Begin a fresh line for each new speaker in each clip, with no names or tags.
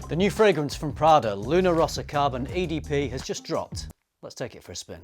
The new fragrance from Prada, Luna Rossa Carbon EDP, has just dropped. Let's take it for a spin.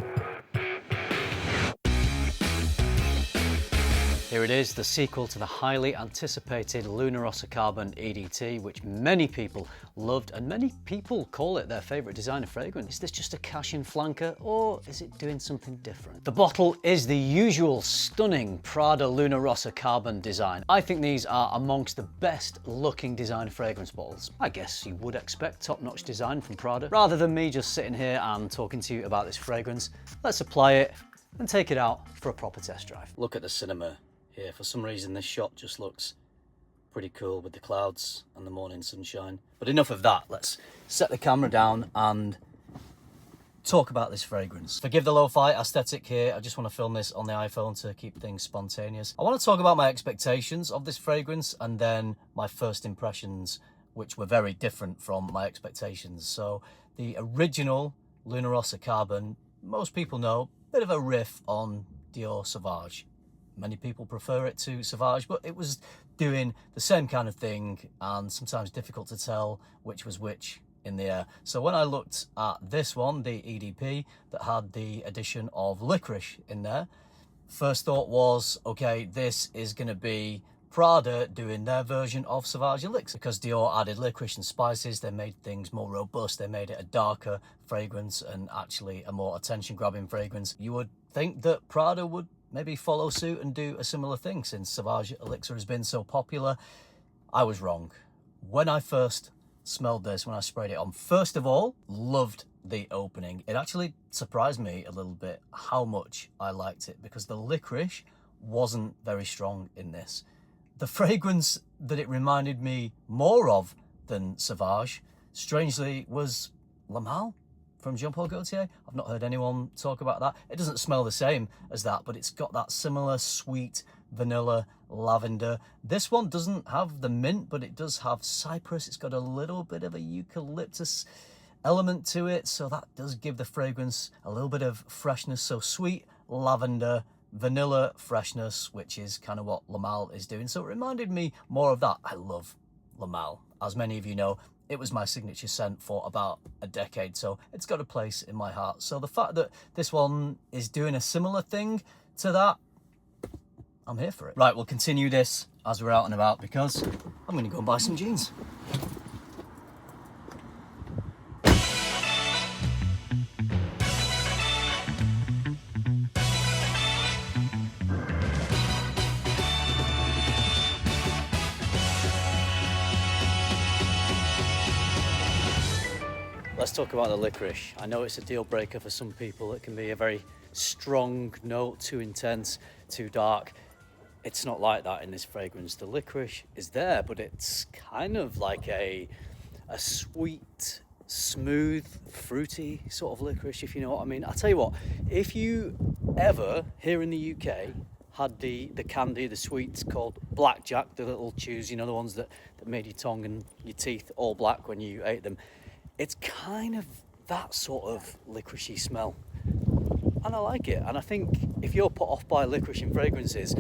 Here it is, the sequel to the highly anticipated Luna Rossa Carbon EDT, which many people loved and many people call it their favourite designer fragrance. Is this just a cash-in flanker or is it doing something different? The bottle is the usual stunning Prada Luna Rossa Carbon design. I think these are amongst the best looking designer fragrance bottles. I guess you would expect top-notch design from Prada. Rather than me just sitting here and talking to you about this fragrance, let's apply it and take it out for a proper test drive. Look at the cinema. Here, for some reason this shot just looks pretty cool with the clouds and the morning sunshine. But enough of that, let's set the camera down and talk about this fragrance. Forgive the lo-fi aesthetic here, I just want to film this on the iPhone to keep things spontaneous. I want to talk about my expectations of this fragrance and then my first impressions, which were very different from my expectations. So the original Luna Rossa Carbon, most people know, bit of a riff on Dior Sauvage. Many people prefer it to Sauvage, but it was doing the same kind of thing and sometimes difficult to tell which was which in the air. So when I looked at this one, the EDP, that had the addition of Licorice in there, first thought was, okay, this is going to be Prada doing their version of Sauvage Elixir, because Dior added licorice and spices. They made things more robust. They made it a darker fragrance and actually a more attention-grabbing fragrance. You would think that Prada would maybe follow suit and do a similar thing since Sauvage Elixir has been so popular. I was wrong. When I first smelled this, when I sprayed it on, first of all, loved the opening. It actually surprised me a little bit how much I liked it because the licorice wasn't very strong in this. The fragrance that it reminded me more of than Sauvage, strangely, was La Malle from Jean-Paul Gaultier. I've not heard anyone talk about that. It doesn't smell the same as that, but it's got that similar sweet vanilla lavender. This one doesn't have the mint, but it does have cypress. It's got a little bit of a eucalyptus element to it, so that does give the fragrance a little bit of freshness. So sweet lavender, vanilla freshness, which is kind of what La Malle is doing. So it reminded me more of that. I love La Malle. As many of you know, it was my signature scent for about a decade, so it's got a place in my heart. So the fact that this one is doing a similar thing to that, I'm here for it. Right, we'll continue this as we're out and about because I'm going to go and buy some jeans. Let's talk about the licorice. I know it's a deal breaker for some people. It can be a very strong note, too intense, too dark. It's not like that in this fragrance. The licorice is there, but it's kind of like a sweet, smooth, fruity sort of licorice, if you know what I mean. I'll tell you what, if you ever, here in the UK, had the candy, the sweets called blackjack, the little chews, you know, the ones that made your tongue and your teeth all black when you ate them, it's kind of that sort of licoricey smell. And I like it. And I think if you're put off by licorice in fragrances,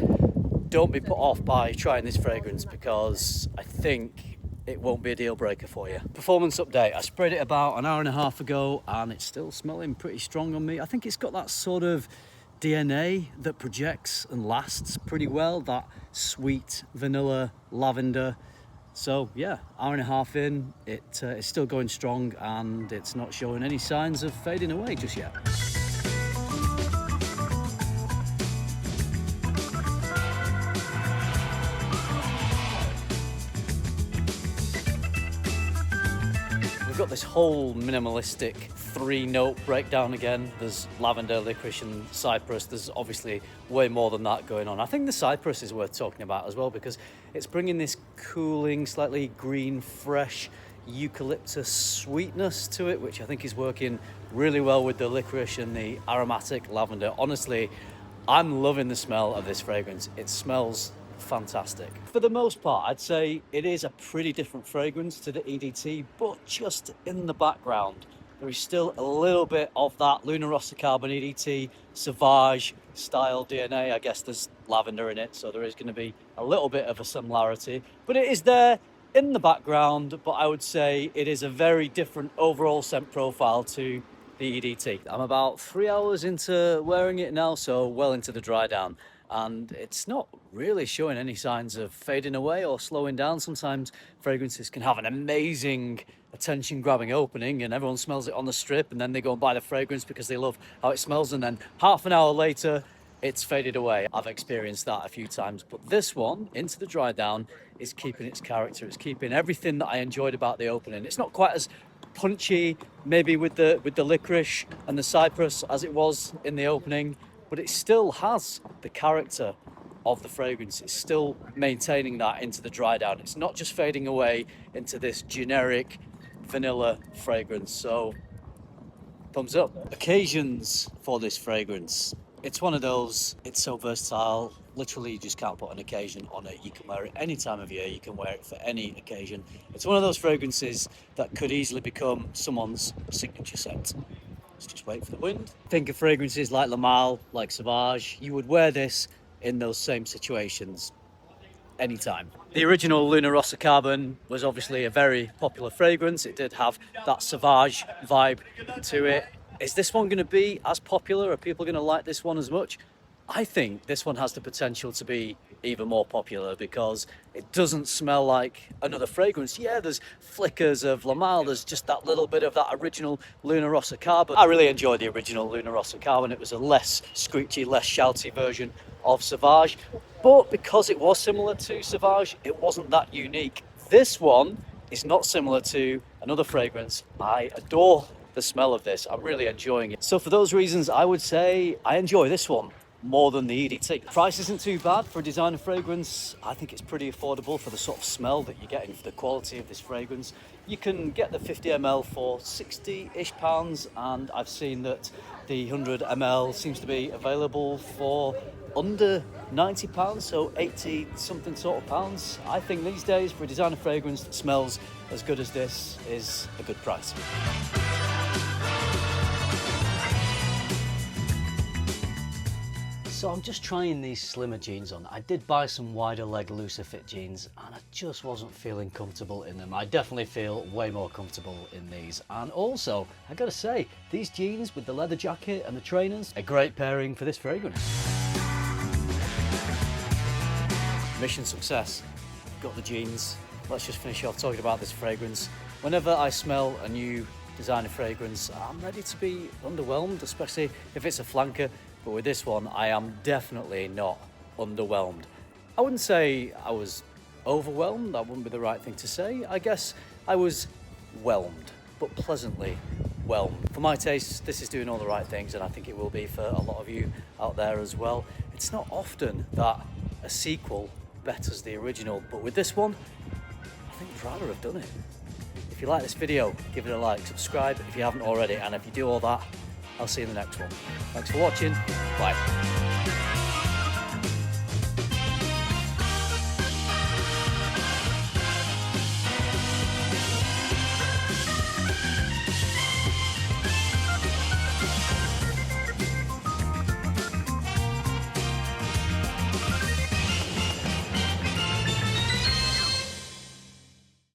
don't be put off by trying this fragrance because I think it won't be a deal breaker for you. Performance update. I sprayed it about an hour and a half ago and it's still smelling pretty strong on me. I think it's got that sort of DNA that projects and lasts pretty well. That sweet vanilla lavender. So yeah, hour and a half in, it's still going strong and it's not showing any signs of fading away just yet. We've got this whole minimalistic 3-note breakdown again. There's lavender, licorice and cypress. There's obviously way more than that going on. I think the cypress is worth talking about as well because it's bringing this cooling, slightly green, fresh eucalyptus sweetness to it, which I think is working really well with the licorice and the aromatic lavender. Honestly, I'm loving the smell of this fragrance. It smells fantastic. For the most part, I'd say it is a pretty different fragrance to the EDT, but just in the background, there is still a little bit of that Luna Rossa Carbon EDT Sauvage style DNA. I guess there's lavender in it, so there is going to be a little bit of a similarity, but it is there in the background, but I would say it is a very different overall scent profile to the EDT. I'm about 3 hours into wearing it now, so well into the dry down, and it's not really showing any signs of fading away or slowing down. Sometimes fragrances can have an amazing attention grabbing opening and everyone smells it on the strip, and then they go and buy the fragrance because they love how it smells, and then half an hour later it's faded away. I've experienced that a few times, but this one, into the dry down, is keeping its character. It's keeping everything that I enjoyed about the opening. It's not quite as punchy, maybe with the licorice and the cypress as it was in the opening, but it still has the character of the fragrance. It's still maintaining that into the dry down. It's not just fading away into this generic vanilla fragrance. So thumbs up. Occasions for this fragrance. It's one of those, it's so versatile. Literally, you just can't put an occasion on it. You can wear it any time of year. You can wear it for any occasion. It's one of those fragrances that could easily become someone's signature scent. Let's just wait for the wind. Think of fragrances like Le Male, like Sauvage. You would wear this in those same situations anytime. The original Luna Rossa Carbon was obviously a very popular fragrance. It did have that Sauvage vibe to it. Is this one going to be as popular? Are people going to like this one as much? I think this one has the potential to be even more popular because it doesn't smell like another fragrance. Yeah, there's flickers of Le Male, there's just that little bit of that original Luna Rossa Carbon. I really enjoyed the original Luna Rossa Carbon. It was a less screechy, less shouty version of Sauvage, but because it was similar to Sauvage, it wasn't that unique. This one is not similar to another fragrance. I adore the smell of this. I'm really enjoying it. So for those reasons, I would say I enjoy this one more than the EDT. Price isn't too bad for a designer fragrance. I think it's pretty affordable for the sort of smell that you're getting, for the quality of this fragrance. You can get the 50 ml for 60-ish pounds, and I've seen that the 100 ml seems to be available for under 90 pounds, so 80 something sort of pounds. I think these days for a designer fragrance that smells as good as this is a good price. So I'm just trying these slimmer jeans on. I did buy some wider leg, looser fit jeans, and I just wasn't feeling comfortable in them. I definitely feel way more comfortable in these. And also, I gotta say, these jeans with the leather jacket and the trainers, a great pairing for this fragrance. Mission success. Got the jeans. Let's just finish off talking about this fragrance. Whenever I smell a new designer fragrance, I'm ready to be underwhelmed, especially if it's a flanker. But with this one, I am definitely not underwhelmed. I wouldn't say I was overwhelmed, that wouldn't be the right thing to say. I guess I was whelmed, but pleasantly whelmed. For my taste, this is doing all the right things, and I think it will be for a lot of you out there as well. It's not often that a sequel betters the original, but with this one, I think Prada have done it. If you like this video, give it a like, subscribe if you haven't already, and if you do all that, I'll see you in the next one. Thanks for watching. Bye.